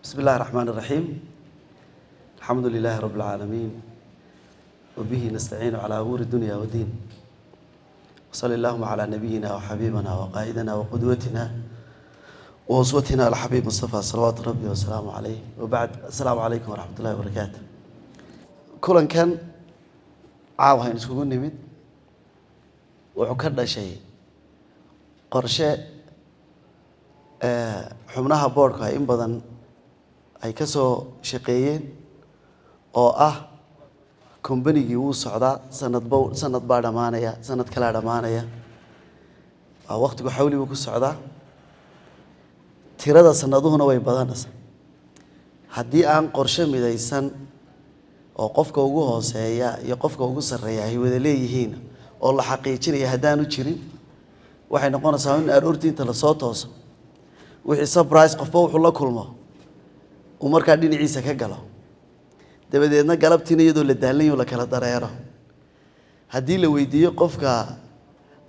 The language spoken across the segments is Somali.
بسم الله الرحمن الرحيم. الحمد لله رب العالمين وبه نستعين على أمور الدنيا والدين. وصلى اللهم على نبينا وحبيبنا وقائدنا وقدوتنا وأسوتنا الحبيب مصطفى صلوات ربي وسلامه عليه وبعد. السلام عليكم ورحمة الله وبركاته. كلن كان عاوها نسكون نمد وعكرنا شيء قرشة حمناها بوركها إن بدن ay ka soo shaqeeyeen oo kombanigii uu socdaa sanad baa dhamaanaya sanad kala dhamaanaya waqtigu xawli uu ku socdaa tirada sanaduhuna way badanaysaa haddii aan qorshe midaysan oo qofka ugu hooseeya iyo qofka ugu sareeya ay wada leeyihiin oo la xaqiijinayo hadaan u jirin waxay noqonaysaa in aroortiinta la soo tooso wixii surprise qofba wuxuu la kulmo ومركا دين عيسى كجلو دبدينا قلبتني يدو للدهلين ولا كلا دريرة هدي لو يدي يقفك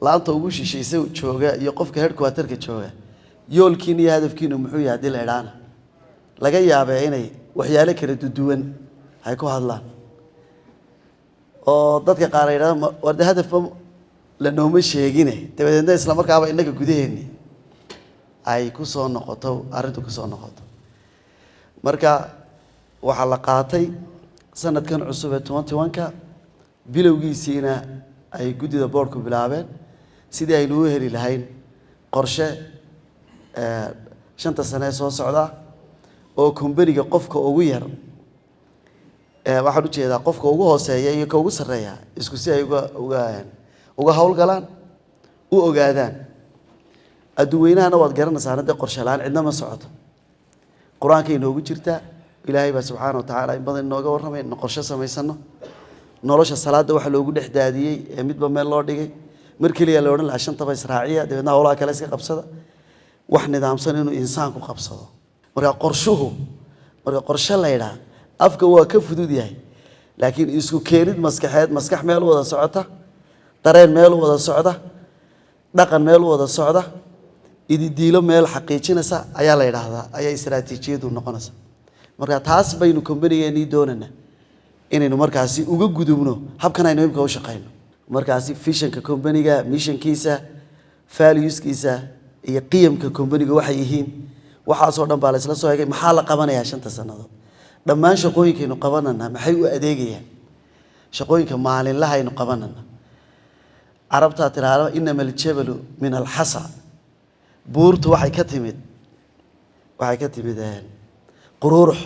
لا أنت وجوش شيء يسوي شوجا يقفك هرك وترك شوجا يول كيني هدف كينو محوي هدي الإعلان لقى يا بعيني وحيالك ردودون هيكو هذلا ضدك قاريرا ورد هدف لأنه مش يجيني دبدينا إسلام مركا عبا إنك جوديني أي كوسون نقطة أردو كوسون نقطة marka waxa la qaatay sanadkan cusub ee 21ka bilowgiisina ay gudida boardku bilaabeen sidii ay loo heli lahayn qorshe shanta sano soo socda oo kumbaniga qofka ugu yar waxa u jeedaa qofka ugu hooseeya iyo ka ugu sareeya isku si ay uga hawl galaan u ogaadaan adduunyada waad garanaysaa inta qorshe laan cidna ma socoto قرآن كي نوجد جرتا إلهي سبحانه وتعالى إن بدن نوجا ورمي نقرش سميسنا نورش الصلاة ده وحلو وجود إحدادية ميت بمن الله دقي مركلي اللون عشان طبعا إسرائيلية ده ناولا كلاسي قبصة وإحنا دام سنين إنسان كقبصة مرة قرشه مرة قرش الله يلا أفك هو كيف دودي هاي لكن يسكو كيرد مسكح ماله وذا صعدة ترين ماله وذا صعدة دقن ماله وذا صعدة إذا ديلو مال حقيقي نسا أيا لا يراه أيا استراتيجية دون نقنص مرة تاس بينو كمبني يعني دوننا إنه مركزي وجو جدومنو حب كنا ينوي بكوش قاينو مركزي فيشن ككمبني جا ميشن كيسة فاليوس كيسة يقيم ككمبني جا وحيهين وحاصلنا بالس لا سوى محل قبنا يا عشان تسنده لما شقوي كانوا قبنا محيو أديجيه شقوي كمال الله إنه قبنا عربتها ترى إنما الجبل من الحصى بورت waxay ka timid quruurux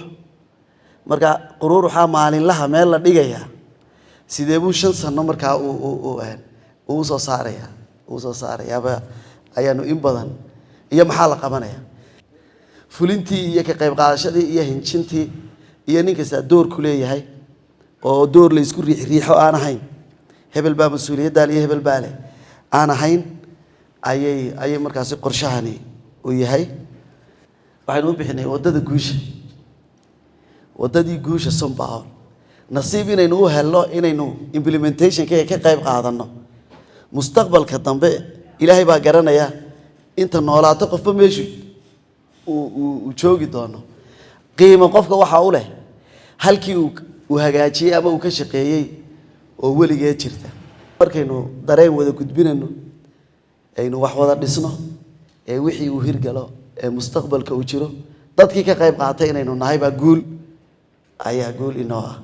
marka quruuruxa maalin laha meel la dhigaya sidee buu 5 sano marka uu soo saaraya ayaanu in badan iyo maxaa la qabanaya fulintii iyo ka qayb qaadashadii iyo hinjintii iyo ninkasta door ku leeyahay oo door la isku riixo aan ahayn hebel baa mas'uuliyadda iyo hebel baa leh aan ahayn ayay markaas qorshahani u yahay waxaan u bixinay wadadii guusha Soomaal nasiib inaynu u helno inaynu implementation ka qayb qaadano mustaqbalka dambe ilaahay baa garanaya inta noolaato qofba meeshu uu joogi doono qiimo qofka waxa uu leh halkii uu hagaajiyay ama uu ka shaqeeyay oo weligeed jirta markaynu dareen wada gudbinayno aynu wax wada dhisno wixii uu hirgalo mustaqbalka uu jiro dadkii ka qayb qaatay inaynu nahay baa guul inoo ah